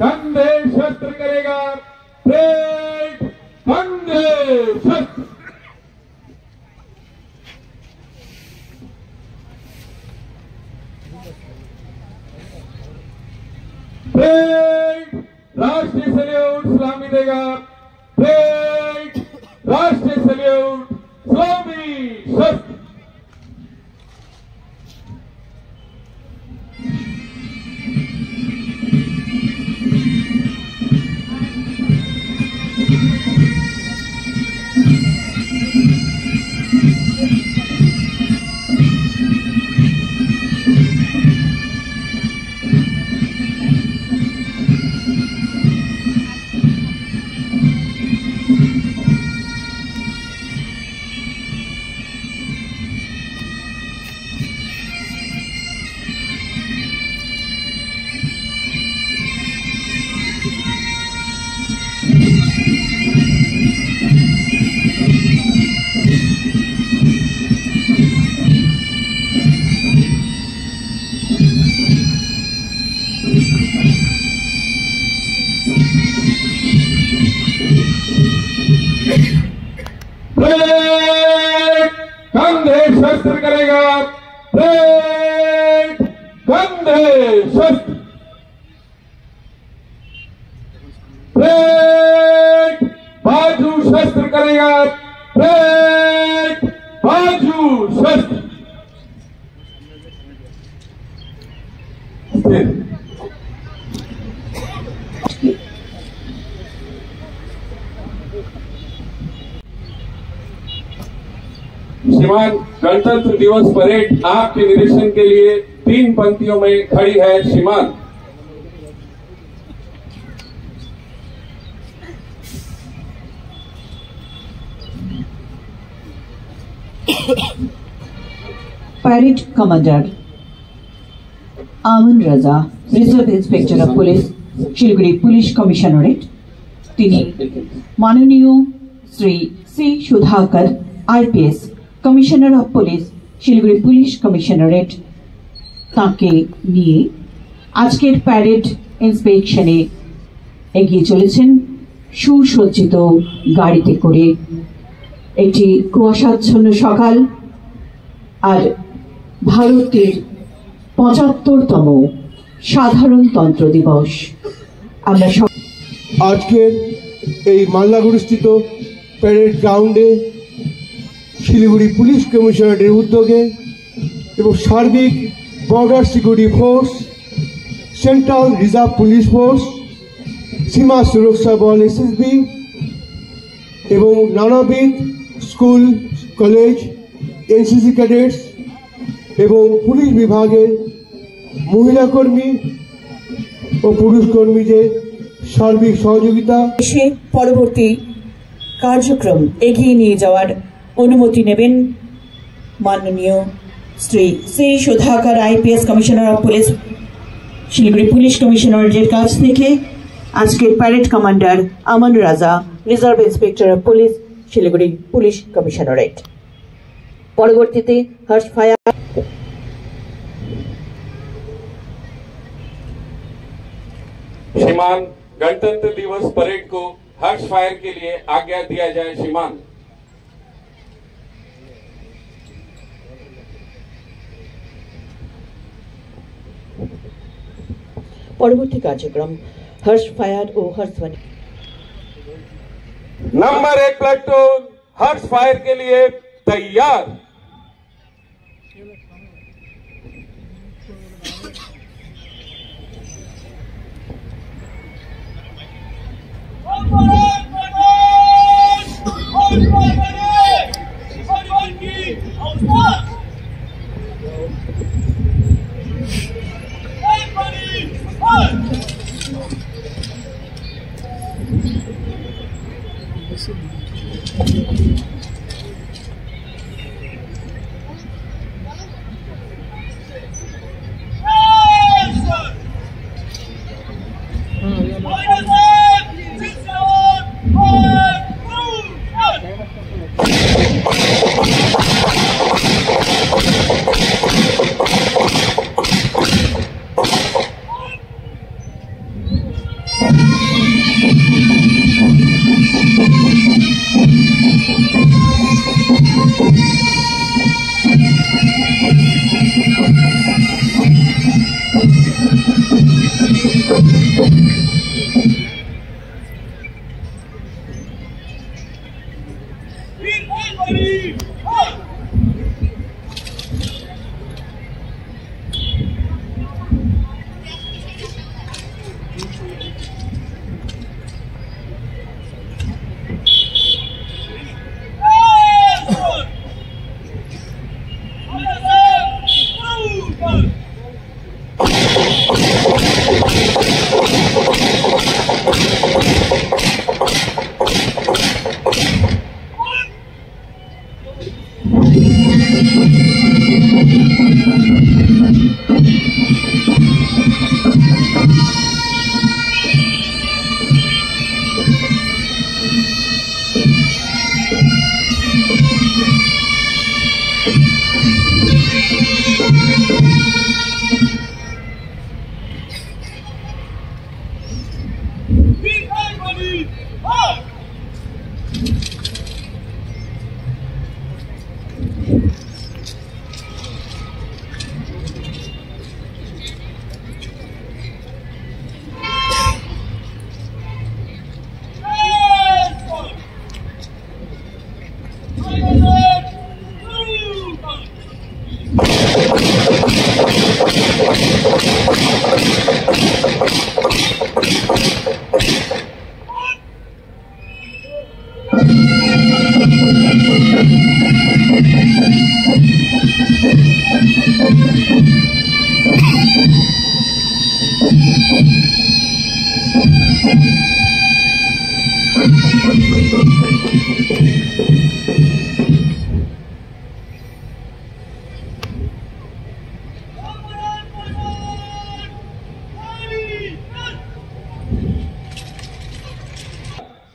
कंधे शस्त्र करेगा, परेड कंधे शस्त्र। परेड राष्ट्रीय सैल्यूट सलामी देगा, परेड राष्ट्रीय सैल्यूट सलामी शस्त्र। कंधे शस्त्र करेगा, परेड कंधे शस्त्र। परेड बाजू शस्त्र करेगा, परेड बाजू शस्त्र। श्रीमान, गणतंत्र दिवस परेड आपके निरीक्षण के लिए 3 पंक्तियों में खड़ी है। श्रीमान, parade commander Aman Raja, reserve inspector of police, Siliguri police commissionerate, তিনি মাননীয় Shri C Sudhakar IPS commissioner of police, Siliguri police commissionerate, তাকে নিয়ে আজকের প্যারেড ইন্সপেকশনে এগিয়ে চলেছেন সুসজ্জিত গাড়িতে করে। একটি কুয়াশাচ্ছন্ন সকাল আর ভারতের ৭৫তম সাধারণতন্ত্র দিবস। আমরা আজকের এই মাল্লাগুড়িস্থিত প্যারেড গ্রাউন্ডে শিলিগুড়ি পুলিশ কমিশনারেটের উদ্যোগে এবং সার্বিক border security force, central reserve police force, সীমা সুরক্ষা বল এসএসবি এবং নানাবিধ স্কুল, কলেজ, এনসিসি ক্যাডেটস এবং পুলিশ বিভাগের মহিলা কর্মী ও পুরুষ কর্মীদের সার্বিক সহযোগিতা এসে পরবর্তী কার্যক্রম এগিয়ে নিয়ে যাওয়ার অনুমতি নেবেন মাননীয় Shri C Sudhakar IPS commissioner of police, Siliguri police কমিশনারেটের কাছ থেকে। আজকের parade commander Aman Raja, reserve inspector of police, Siliguri police commissionerate. পরবর্তীতে হর্ষ ফায়ার। श्रीमान, गणतंत्र दिवस परेड को हर्ष फायर के लिए आज्ञा दिया जाए। श्रीमान, পরবর্তী কার্যক্রম হর্ষ ফায়ার ও হর্ষধ্বনি। नंबर 1 प्लेटून हर्ष फायर के लिए तैयार।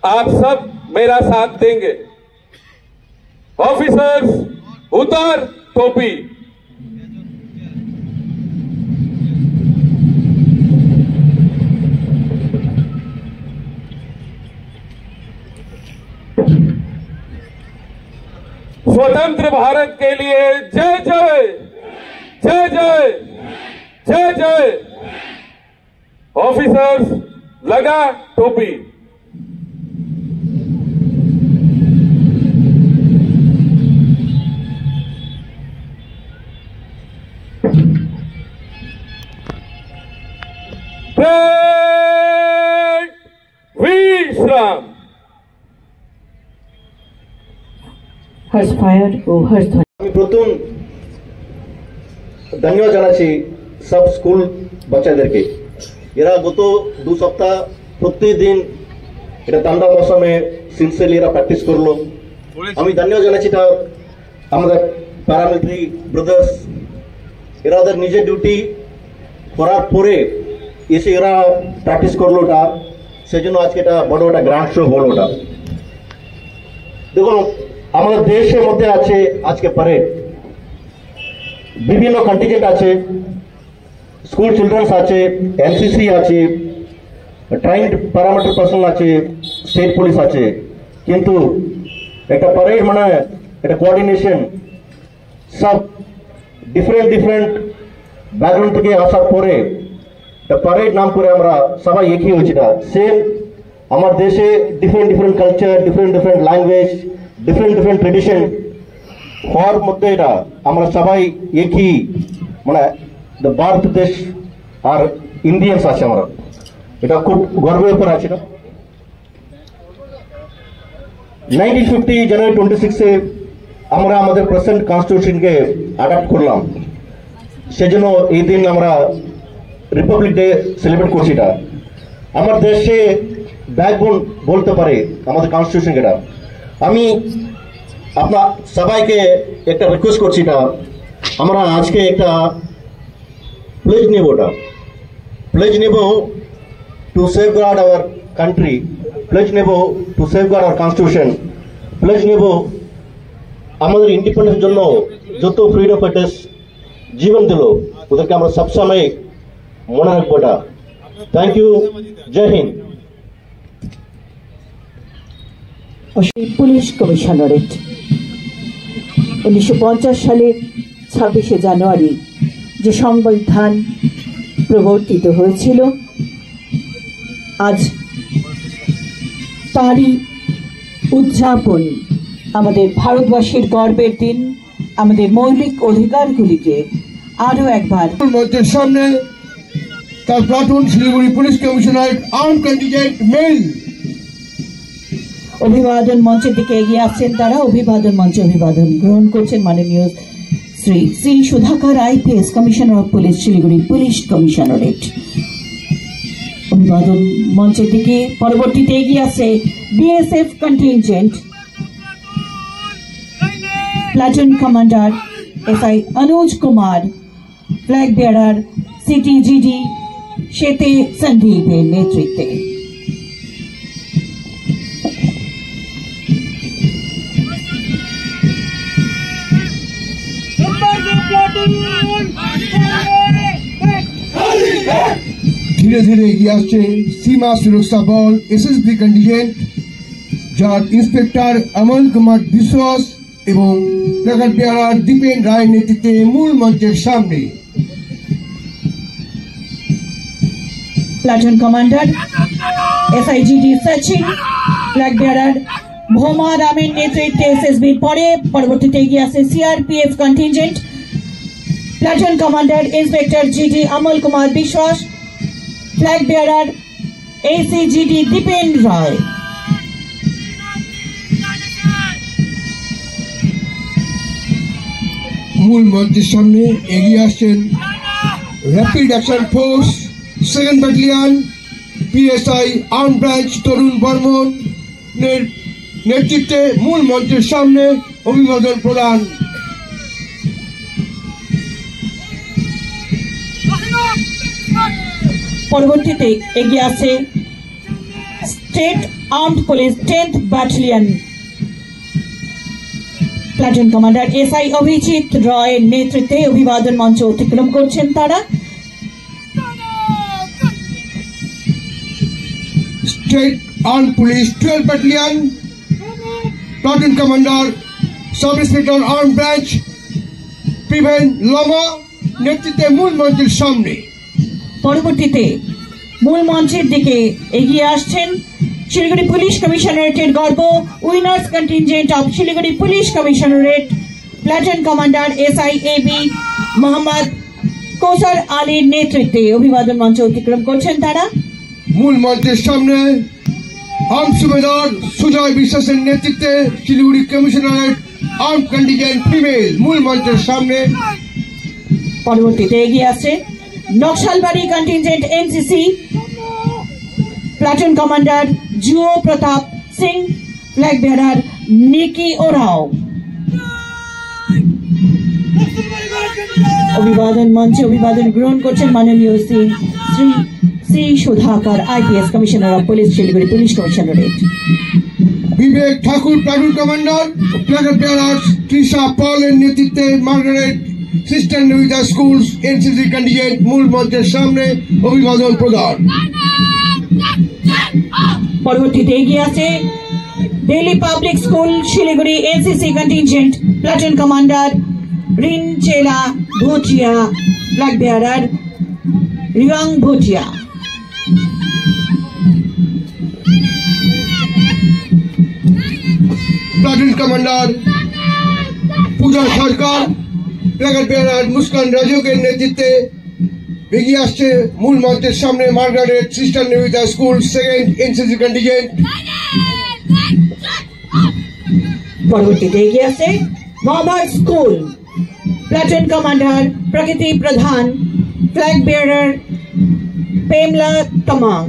आप सब मेरा साथ देंगे। ऑफिसर्स उतार टोपी। स्वतंत्र भारत के लिए जय जय जय जय जय जय। ऑफिसर्स लगा टोपी। विश्राम। हर्ष फायर ও हर्ष ধ্বনি। আমি প্রথম ধন্যবাদ জানাচ্ছি সব স্কুল বাচ্চাদেরকে। এরা গত 2 সপ্তাহ প্রতিদিন এটা ঠান্ডা মৌসুমে সিনসিয়ারলি এরা প্র্যাকটিস করলো। আমি ধন্যবাদ জানাচ্ছি আমাদের প্যারামিলিটারি ব্রাদার্স। এরা ওদের নিজের ডিউটি করার পরে এসে এরা প্র্যাকটিস করলো। ওটা সেজন্য আজকে এটা বড় একটা গ্র্যান্ড শো হলো। ওটা দেখুন আমাদের দেশের মধ্যে আছে আজকে প্যারেড, বিভিন্ন কন্টিজেন্ট আছে, স্কুল চিলড্রেন্স আছে, এনসিসি আছে, ট্রেন্ড প্যারামিলিটারি পার্সন আছে, স্টেট পুলিশ আছে। কিন্তু একটা প্যারেড মানে একটা কোঅর্ডিনেশন, সব ডিফারেন্ট ডিফারেন্ট ব্যাকগ্রাউন্ড থেকে আসার পরে প্যারেড নাম করে আমরা সবাই একই হয়েছি। সেম আমার দেশে different different culture, different different language, different different tradition হওয়ার মধ্যে এটা আমরা সবাই একই মানে ভারত দেশ আর ইন্ডিয়ান্স আছে। আমরা এটা খুব গর্বের উপর আছে। 1950 জানুয়ারি 26-এ আমরা আমাদের প্রেজেন্ট কনস্টিটিউশনকে অ্যাডাপ্ট করলাম। সেজন্য এই দিন আমরা রিপাবলিক ডে সেলিব্রেট করছি। এটা আমার দেশে ব্যাকবোন বলতে পারে আমাদের কনস্টিটিউশন। এটা আমি আপনার সবাইকে একটা রিকোয়েস্ট করছি। এটা আমরা আজকে একটা প্লেজ নেব। ওটা প্লেজ নেব to safeguard our country, pledge নেব to safeguard our constitution, pledge নেব আমাদের ইন্ডিপেন্ডেন্স জন্য যত ফ্রিডম ফাইটার্স জীবন দিল ওদেরকে আমরা সবসময় মনে রাখবো। Thank you. জয় হিন্দ। পুলিশ কমিশনারেট 1950 সালের 26শে জানুয়ারি যে সংবিধান প্রবর্তিত হয়েছিল, আজ তারই উদযাপন। আমাদের ভারতবাসীর গর্বের দিন, আমাদের মৌলিক অধিকারগুলিকে আরও একবার মঞ্চের সামনে তার platoon Siliguri police commissionerate arm contingent male অভিবাদন মঞ্চের দিকে এগিয়ে আসছেন। তারা অভিবাদন মঞ্চে অভিবাদন গ্রহণ করছেন মাননীয় Shri C Sudhakar IPS commissioner of police Siliguri police commissionerate. অভিবাদন মঞ্চের দিকে পরবর্তীতে এগিয়ে আসছে BSF contingent platoon commander SI Anuj Kumar, flag bearer CTGD শেতে সন্দীপের নেতৃত্বে। ধীরে ধীরে এগিয়ে আসছে সীমা সুরক্ষা বল এসএসবি কন্টিনজেন্ট, যার ইন্সপেক্টর অমল কুমার বিশ্বাস এবং ফ্ল্যাগ বেয়ারার দীপেন রায় নেতৃত্বে মূল মঞ্চের সামনে। প্লাটুন কমান্ডার এসআইজিডি সচিন, ফ্ল্যাগ বেয়ারার ভোমা রামের নেতৃত্বে এসএসবির পরবর্তীতে এগিয়ে আসছে CRPF contingent, platoon commander inspector GD Amal Kumar বিশ্বাস, ফ্ল্যাগ বেয়ারার এসিজিডি দীপেন রায়। মূল মঞ্চের সামনে এগিয়ে আসছেন rapid action force 2nd battalion PSI arm branch Tarun বর্মনের নেতৃত্বে মূল মঞ্চের সামনে অভিবাদন প্রদান। পরবর্তীতে এগিয়ে আসছে state armed police 10th battalion platoon commander SI Abhijit রয়ের নেতৃত্বে অভিবাদন মঞ্চ অতিক্রম করছেন তারা। State arm police 12th battalion platoon commander sub inspector arm branch Piven Lama নেতৃত্বে মূল মঞ্চের সামনে। পরবর্তীতে মূল মঞ্চের দিকে এগিয়ে আসছেন শিলিগুড়ি পুলিশ কমিশনারেটের গর্ব winners contingent of Siliguri police commissionerate platoon commander SI AB Mohammad Kausar আলীর নেতৃত্বে অভিবাদন মঞ্চ অতিক্রম করছেন তারা। মূল মঞ্চের সামনে আর্ম সুবেদার সুজয় বিশ্বাসের নেতৃত্বে Siliguri commissionerate arm contingent female মূল মঞ্চের সামনে। পরবর্তীতে এগিয়ে আসছে Naxalbari contingent NCC platoon commander জুও প্রতাপ সিং, ফ্ল্যাগ বেয়ারার নিকি ওরাও। অভিবাদন মঞ্চে অভিবাদন গ্রহণ করছেন মাননীয় Shri C Sudhakar IPS commissioner of police Siliguri police commissionerate. Bibek Thakur platoon commander flag bearer Trisha পলের নেতৃত্বে Margaret sister Nibita schools NCC contingent মূল মঞ্চের সামনে অভিবাদন প্রদান। পরবর্তীতে এগিয়ে আছে Delhi public school Siliguri NCC contingent platoon commander Rinchela Bhutia, flag bearer Riyang Bhutia. Platoon commander Puja Sarkar, flag bearer Muskan রাজুকের নেতৃত্বে এগিয়ে আসছে মূল মঞ্চের সামনে Margaret sister Nibita school 2nd NCC contingent. পরবর্তীতে এগিয়ে আছে Mohammad school platoon commander Prakriti Pradhan, flag bearer Pemla Tamang.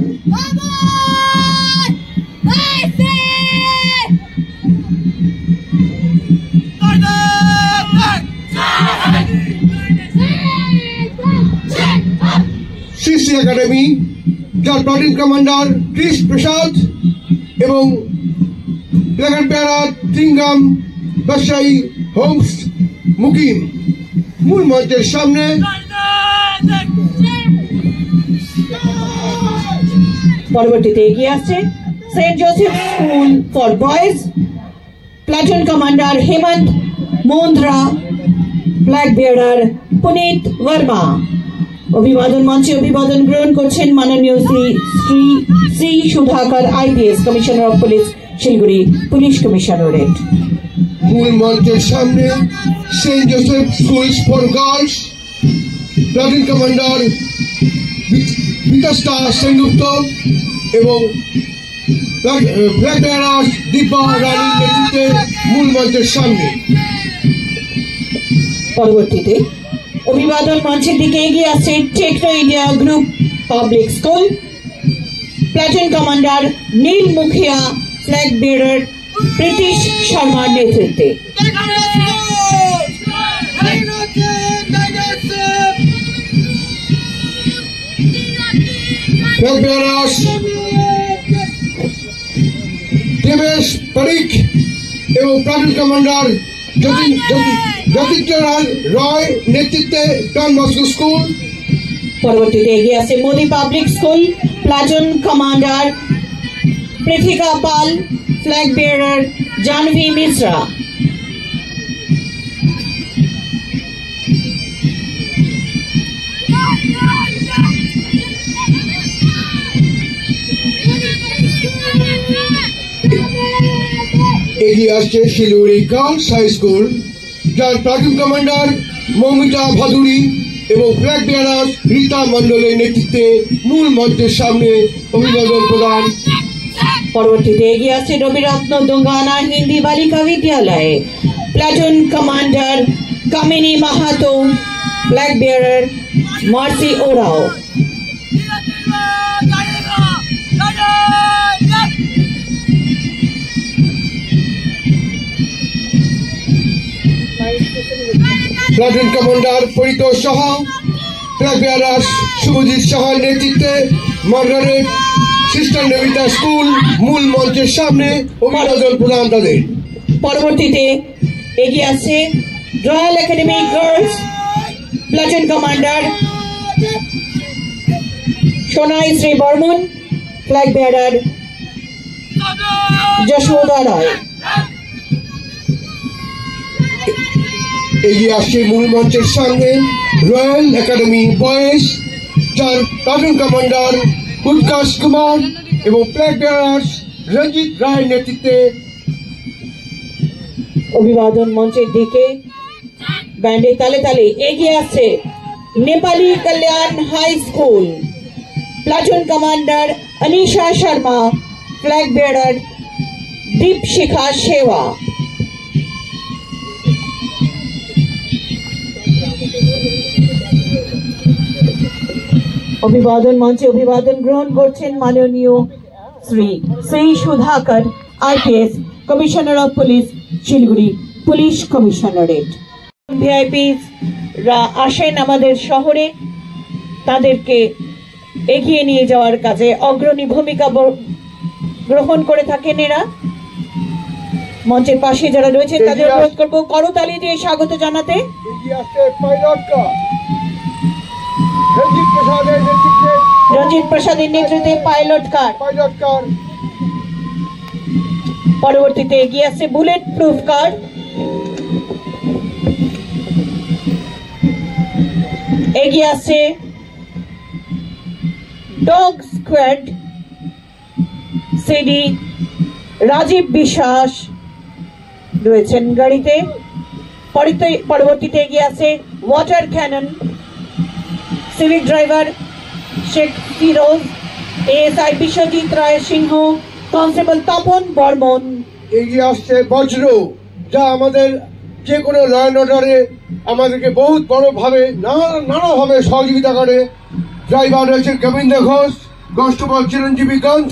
CC academy, যার প্লাটুন কমান্ডার ক্রিস প্রসাদ এবং ফ্ল্যাগ বেয়ারার ত্রিঙ্গাম ব্যবসায়ী হোমস মুকিম মূল মঞ্চের সামনে। পরবর্তীতে এগিয়ে আসছে St. Joseph School for Boys, Platoon Commander Hemant Mondra, Flag Bearer Puneet Verma. অভিবাদন মঞ্চে অভিবাদন গ্রহণ করছেন মাননীয় Shri C Sudhakar IPS commissioner of police Siliguri police commissionerate. মূল মঞ্চের সামনে saint Joseph schools for girls, platoon commander Bikash Das Sengupta এবং ফ্ল্যাগ বেয়ারার্স দীপা রানীর নেতৃত্বে মূল মঞ্চের সামনে। পরবর্তীতে অভিবাদন মঞ্চের দিকে এগিয়ে আসছে Techno India group public school, platoon commander Neel Mukhia, flag bearer Pritish শর্মার নেতৃত্বে। ফ্ল্যাগ বেয়ারার্স দেবেশ পারিক এবং প্লাটুন কমান্ডার জ্যোতির্জলাল রয় নেতৃত্বে ডন বস্কো স্কুল। পরবর্তীতে এগিয়ে আসছে Modi public school, platoon commander Prithika Pal, flag bearer Jahnavi Mishra. এগিয়ে আসছে শিলিগুড়ি গার্লস হাই স্কুল, যার প্লাটুন কমান্ডার মৌমিতা ভাদুরী এবং ফ্ল্যাগ বেয়ারার রীতা মণ্ডলের নেতৃত্বে মূল মঞ্চের সামনে অভিবাদন প্রদান। পরবর্তীতে এগিয়ে আসছে রবিরত্ন দোঙ্গানা হিন্দি বালিকা বিদ্যালয়ে, platoon commander Kamini Mahato, flag bearer Mercy Oraon. Platoon commander Paritosh Saha, flag bearer Shubhajit সাহার নেতৃত্বে মার্গারেট সিস্টার নেভিতা স্কুল মূল মঞ্চের সামনে অভিবাদন প্রদান তাদের। পরবর্তীতে এগিয়ে আসছে royal academy girls, platoon commander Sonai Shri Barman, flag bearer Jashoda Roy. এগিয়ে আসছে মূল মঞ্চের সামনে রয়্যাল একাডেমি বয়েজ, যার প্লাটুন কমান্ডার উৎকর্ষ কুমার এবং ফ্ল্যাগ বেয়ারার্স রঞ্জিত রায়ের নেতৃত্বে। অভিবাদন মঞ্চের দিকে ব্যান্ডের তালে তালে এগিয়ে আসছে Nepali Kalyan high school, platoon commander Anisha Sharma, flag bearer Dipshikha Seba. অভিবাদন মঞ্চে অভিবাদন গ্রহণ করছেন মাননীয় Shri Shri Sudhakar IPS commissioner of police Siliguri police commissionerate. VIP রা আসেন আমাদের শহরে, তাদেরকে এগিয়ে নিয়ে যাওয়ার কাজে অগ্রণী ভূমিকা গ্রহণ করে থাকেন এরা। মঞ্চের পাশে যারা রয়েছেন তাদের অনুরোধ করবো করতালি দিয়ে স্বাগত জানাতে। রঞ্জিত প্রসাদের নেতৃত্বে পাইলট কার। পরবর্তীতে এগিয়ে আসছে বুলেট প্রুফ কার। এগিয়ে আসছে ডগ স্কোয়াড, সিডি রাজীব বিশ্বাস রয়েছেন গাড়িতে। পরবর্তীতে এগিয়ে আসছে water cannon, civic driver Sheikh Firoz, ASI Biswajit Roy Singha, constable Tapan Barman. এগিয়ে আসছে বজ্র, যা আমাদের যে কোনো ল অ্যান্ড অর্ডারে আমাদেরকে বহুত বড়ভাবে নানাভাবে সহযোগিতা করে। ড্রাইভার রয়েছেন গোবিন্দ ঘোষ, কনস্টেবল চিরঞ্জীবী গঞ্জ,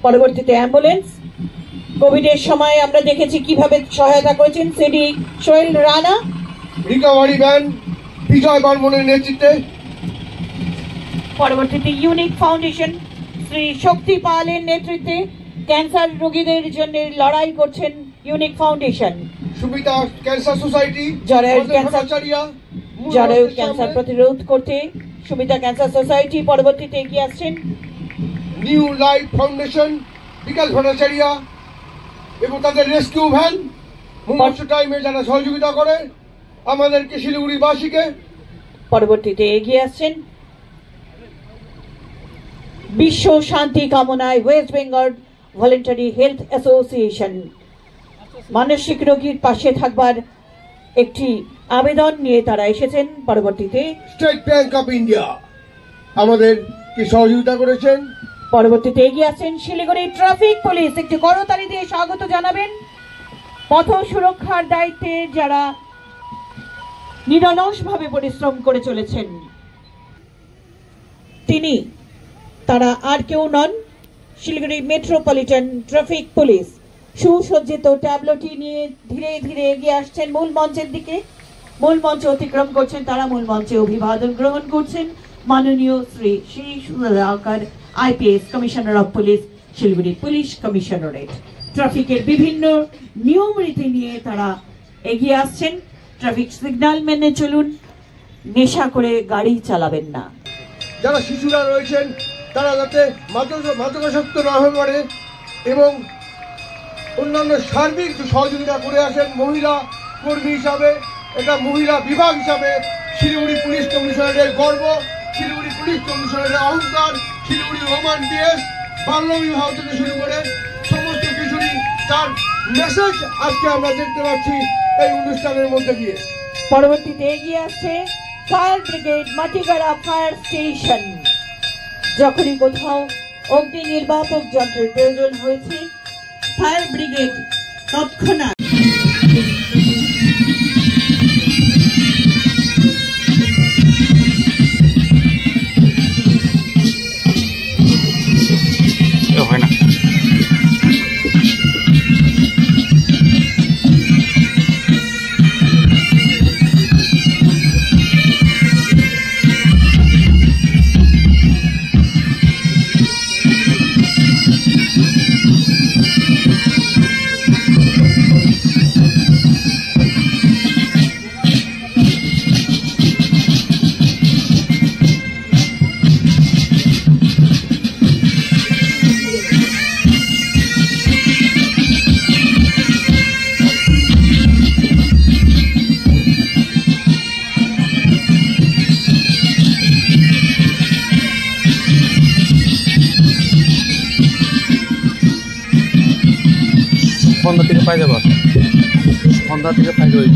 পরবর্তীতে অ্যাম্বুলেন্স। কোভিডের সময় আমরা দেখেছি কিভাবে সহায়তা করেছেন CD Sohel Rana. Recovery van Bijoy বর্মনের নেতৃত্বে। পরবর্তীতে ইউনিক ফাউন্ডেশন শ্রী শক্তি পালের নেতৃত্বে ক্যান্সার রোগীদের জন্য লড়াই করছেন ইউনিক ফাউন্ডেশন। সুবিধা ক্যান্সার সোসাইটি, জরায়ু ক্যান্সার প্রতিরোধ করতে সুবিধা ক্যান্সার সোসাইটি। পরবর্তীতে এগিয়ে আসছেন নিউ লাইফ ফাউন্ডেশন বিকাশ ভট্টাচার্য এবং তাদের রেস্কিউ ভ্যান মুহূর্ত টাইমে যারা সহযোগিতা করে আমাদেরকে শিলিগুড়িবাসীকে। পরবর্তীতে এগিয়ে আসছেন বিশ্ব শান্তি কামনায় West Bengal voluntary health association মানসিক রোগীর পাশে থাকবার একটি আবেদন নিয়ে তারা এসেছেন। পরবর্তীতে স্টেট ব্যাংক অফ ইন্ডিয়া আমাদেরকে সহযোগিতা করেছেন। পরবর্তীতে এগিয়ে আসছেন শিলিগুড়ি ট্রাফিক পুলিশ, একটি করতালি দিয়ে স্বাগত জানাবেন। পথ সুরক্ষার দায়িত্বে যারা নিরলসভাবে পরিশ্রম করে চলেছেন তারা আর কেউ নন, শিলিগুড়ি মেট্রোপলিটন ট্রাফিক পুলিশ। সুসজ্জিত ট্যাবলোটি নিয়ে ধীরে ধীরে এগিয়ে আসছেন মূল মঞ্চের দিকে। মূল মঞ্চ অতিক্রম করছেন তারা। মূল মঞ্চে অভিবাদন গ্রহণ করছেন মাননীয় Shri Sudhakar IPS commissioner of police, Siliguri police commissionerate. ট্রাফিকের বিভিন্ন নিয়ম রীতি নিয়ে তারা এগিয়ে আসছেন। ট্রাফিক সিগন্যাল মেনে চলুন, নেশা করে গাড়ি চালাবেন না। যারা শিশুরা রয়েছেন তারা যাতে মাদকাসক্ত না হয়ে পড়ে এবং অন্যান্য সার্বিক সহযোগিতা করে আসেন। মহিলা কর্মী হিসাবে, এটা মহিলা বিভাগ হিসাবে শিলিগুড়ি পুলিশ কমিশনারের গর্ব, শিলিগুড়ি পুলিশ কমিশনারের অহংকার। শিলিগুড়ি ওমান ডিএস বাল্য বিবাহ থেকে শুরু করে সমস্ত কিছুরই তার মেসেজ আজকে আমরা দেখতে পাচ্ছি এই অনুষ্ঠানের মধ্যে দিয়ে। পরবর্তীতে এগিয়ে আসছে fire brigade Matigara fire station. যখনই কোথাও অগ্নি নির্বাপক যন্ত্রের প্রয়োজন হয়েছে ফায়ার ব্রিগেড তৎক্ষণাৎ হয় না। সন্ধ্যা থেকে পাই যাবা, সন্ধ্যা থেকে পাই যাবে।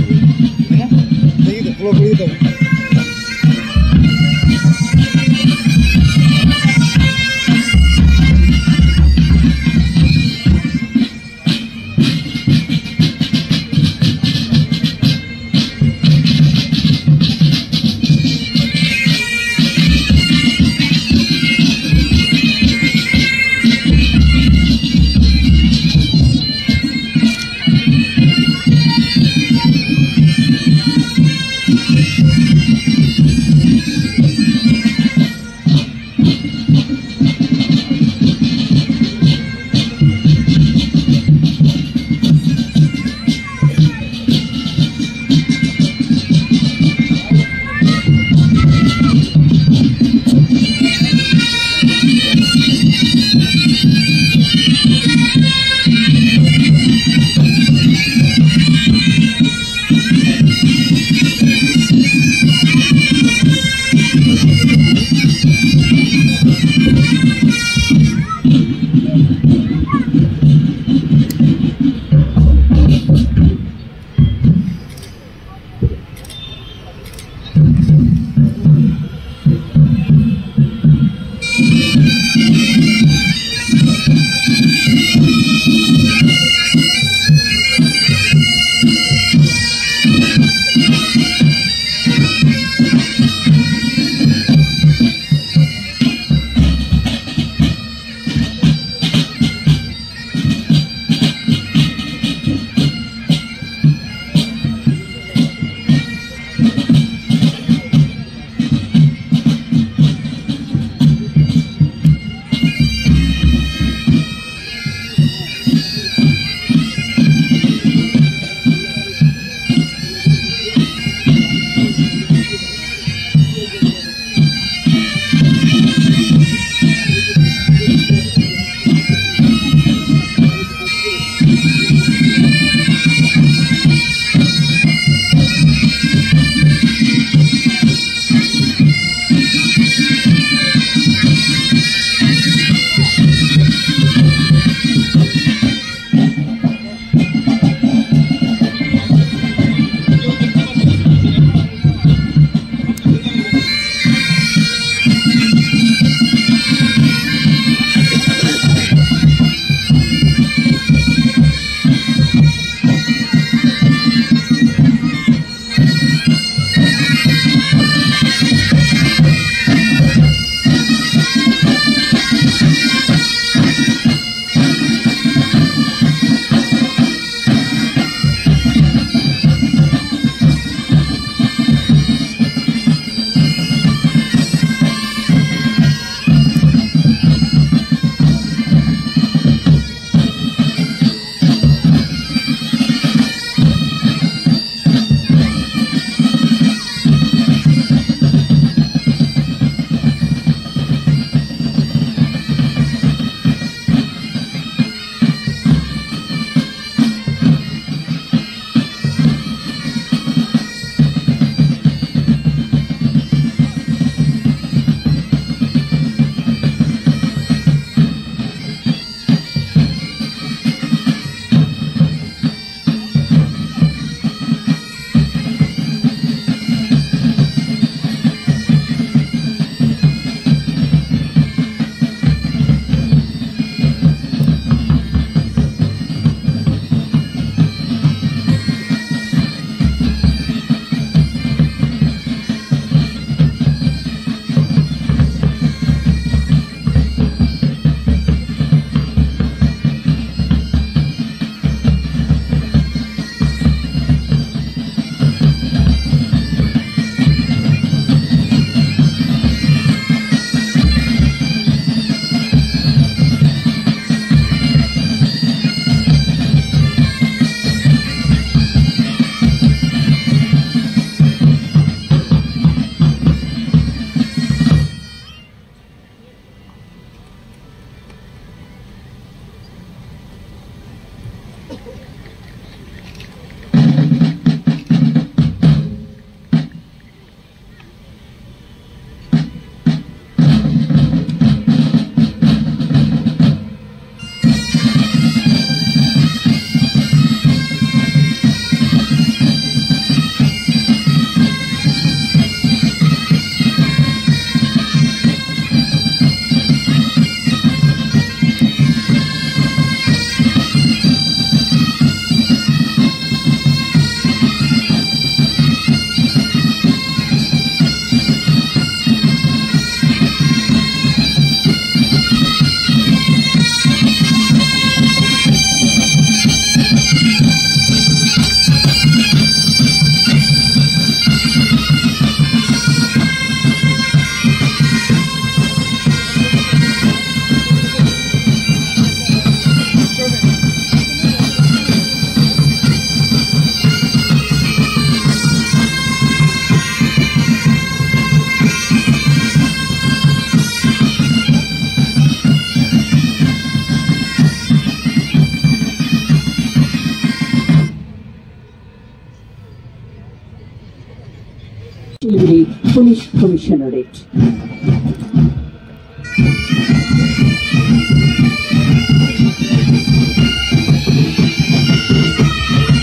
Police Commissionerate.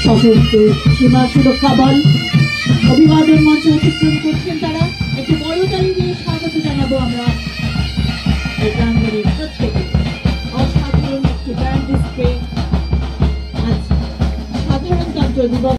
সশস্ত্র সীমা সুরক্ষা বল অভিবাদন মঞ্চ অতিক্রম করছেন তারা। একটি বড় তালি দিয়ে স্বাগত জানাবো আমরা এই প্রাঙ্গণের প্রত্যেকে। অসাধারণ একটি ব্যান্ড ডিসপ্লে আজ সাধারণতন্ত্র দিবস।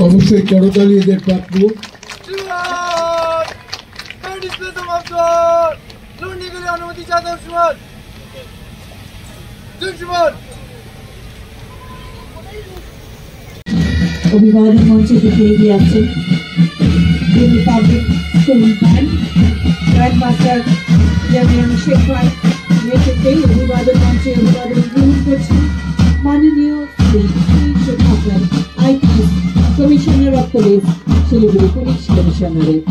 অবশ্যই করতালি এদের প্রাপ্য। অভিবাদন মঞ্চে দিকে এগিয়ে আসছেন the Republic School Band, Grandmaster Jamian Sheikh Bhai, নেতৃত্বে অভিবাদন মঞ্চে অভিবাদন গ্রহণ করছেন মাননীয় Shri Sudhakar IPS commissioner of police Siliguri police commissionerate.